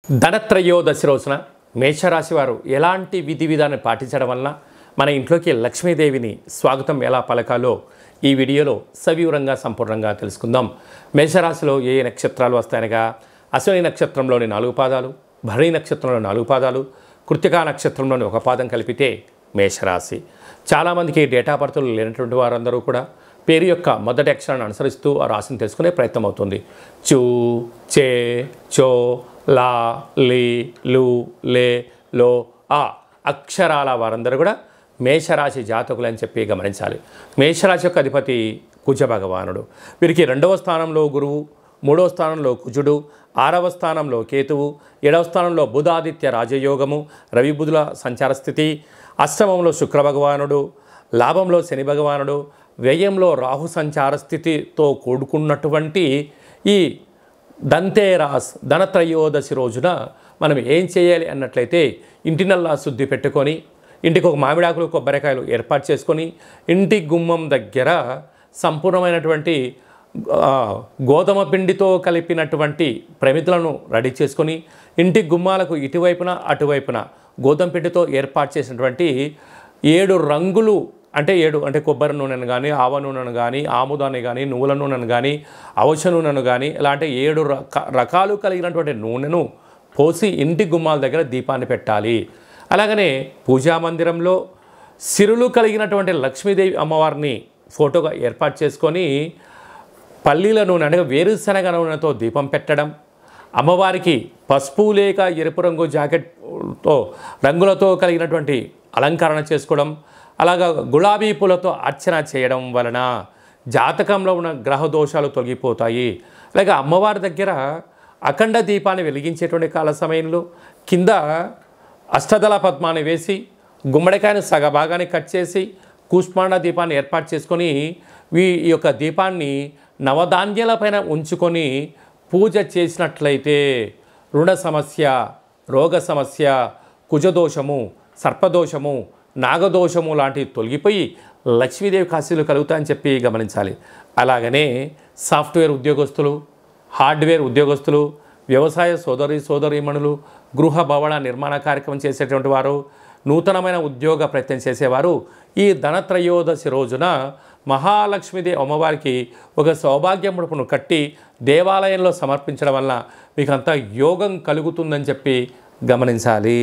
ధనత్రయోదశి రోజున మేషరాశి వారు ఎలాంటి విధి విధానం పాటించడం వలన మన ఇంట్లోకి లక్ష్మీదేవిని స్వాగతం ఎలా పలకాలో ఈ వీడియోలో సవివరంగా సంపూర్ణంగా తెలుసుకుందాం. మేషరాశిలో ఏ నక్షత్రాలు వస్తాయనగా అశ్విని నక్షత్రంలోని 4 పాదాలు, భరణి నక్షత్రంలో 4 పాదాలు, కృత్తికా నక్షత్రంలోని 1 పాదం కలిపితే మేషరాశి. చాలామందికి డేటా బర్త్లు లేనటువంటి వారందరూ కూడా పేరు యొక్క మొదటి అక్షరాన్ని అనుసరిస్తూ ఆ రాశిని తెలుసుకునే ప్రయత్నం అవుతుంది. చూ, చే, చో, లా, లీ, లు, లే, లో, ఆ అక్షరాల వారందరూ కూడా మేషరాశి జాతకులు అని చెప్పి గమనించాలి. మేషరాశి యొక్క అధిపతి కుజ భగవానుడు. వీరికి 2వ స్థానంలో గురువు, 3వ స్థానంలో కుజుడు, 6వ స్థానంలో కేతువు, 7వ స్థానంలో బుధాదిత్య రాజయోగము, రవి బుధుల సంచార స్థితి, అష్టమంలో శుక్ర భగవానుడు, లాభంలో శని భగవానుడు, వ్యయంలో రాహు సంచార స్థితితో కూడుకున్నటువంటి ఈ దంతేరాస్ ధనత్రయోదశి రోజున మనం ఏం చేయాలి అన్నట్లయితే ఇంటినల్లా శుద్ధి పెట్టుకొని ఇంటికి ఒక మామిడాకులు కొబ్బరికాయలు ఏర్పాటు చేసుకొని ఇంటి గుమ్మం దగ్గర సంపూర్ణమైనటువంటి గోధుమ పిండితో కలిపినటువంటి ప్రమిదలను రెడీ చేసుకొని ఇంటి గుమ్మాలకు ఇటువైపున అటువైపున గోధుమ పిండితో ఏర్పాటు చేసినటువంటి 7 రంగులు అంటే 7 అంటే కొబ్బరి నూనెను కానీ, ఆవ నూనెను కానీ, ఆముదాన్ని కానీ, నువ్వుల నూనెను కానీ, అవశ నూనెను కానీ ఇలాంటి 7 రకాలు కలిగినటువంటి నూనెను పోసి ఇంటి గుమ్మాల దగ్గర దీపాన్ని పెట్టాలి. అలాగనే పూజా మందిరంలో సిరులు కలిగినటువంటి లక్ష్మీదేవి అమ్మవారిని ఫోటోగా ఏర్పాటు చేసుకొని పల్లీల నూనె అంటే వేరుశనగ నూనెతో దీపం పెట్టడం, అమ్మవారికి పసుపు లేక ఎరుపు రంగు జాకెట్తో రంగులతో కలిగినటువంటి అలంకరణ చేసుకోవడం, అలాగా గులాబీ పూలతో అర్చన చేయడం వలన జాతకంలో ఉన్న గ్రహ దోషాలు తొలగిపోతాయి. అలాగే అమ్మవారి దగ్గర అఖండ దీపాన్ని వెలిగించేటువంటి కాల సమయంలో కింద అష్టదళ పద్మాన్ని వేసి గుమ్మడికాయను సగభాగాన్ని కట్ చేసి కూష్మాండ దీపాన్ని ఏర్పాటు చేసుకొని ఈ యొక్క దీపాన్ని నవధాన్యాల పైన ఉంచుకొని పూజ చేసినట్లయితే రుణ సమస్య, రోగ సమస్య, కుజదోషము, సర్పదోషము, నాగదోషము లాంటివి తొలగిపోయి లక్ష్మీదేవి కాశీలు కలుగుతాయని చెప్పి గమనించాలి. అలాగనే సాఫ్ట్వేర్ ఉద్యోగస్తులు, హార్డ్వేర్ ఉద్యోగస్తులు, వ్యవసాయ సోదరీమణులు, గృహ భవన నిర్మాణ కార్యక్రమం చేసేటువంటి వారు, నూతనమైన ఉద్యోగ ప్రయత్నం చేసేవారు ఈ ధనత్రయోదశి రోజున మహాలక్ష్మీదేవి అమ్మవారికి ఒక సౌభాగ్య ముడుపును కట్టి దేవాలయంలో సమర్పించడం వల్ల మీకు అంతా యోగం కలుగుతుందని చెప్పి గమనించాలి.